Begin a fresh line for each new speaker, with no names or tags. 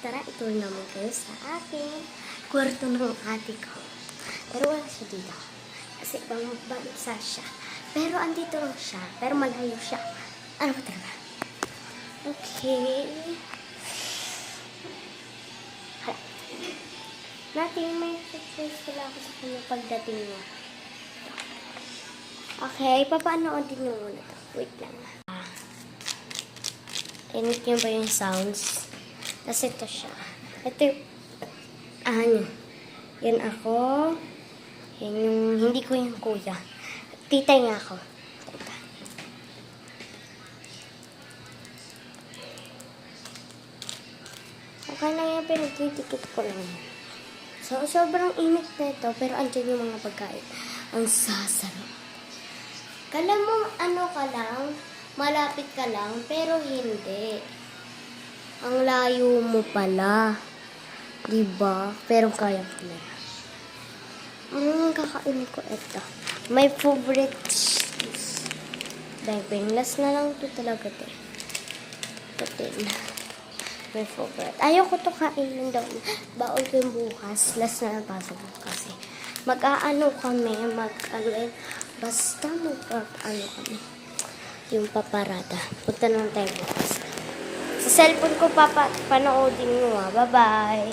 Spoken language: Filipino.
Tara, itour naman kayo sa aking kwarto ng ate ko. Pero wala siya dito. Kasi bansa siya. Pero andito lang siya. Pero malayo siya. Ano ba talaga? Okay. Natin, may surprise pala ako sa kanya pagdating niya. Okay, papanoodin niyo muna ito. Wait lang. Init niyo ba yung sounds? Tapos ito siya. Ito yung, yan ako. Yan yung, hindi ko yung kuya. Tita nga ako. Tita. Okay lang yung pinagtitikit ko lang. So, sobrang init na ito, pero andyan yung mga pagkain. Ang sasarap. Kala mo, ano ka lang, malapit ka lang, pero hindi. Ang layo mo pala. Diba? Pero kaya ko na. Kakainin ko ito. My favorite cheese. Bang, last na lang ito talaga ito. Ito din. My favorite. Ayoko ito kainin daw. Baon ko yung bukas. Last na lang pasok ko kasi. Mag-aano kami. Basta mag-ano kami. Yung paparada. Punta naman tayo bukas. Sa cellphone ko panoodin nyo. Bye-bye.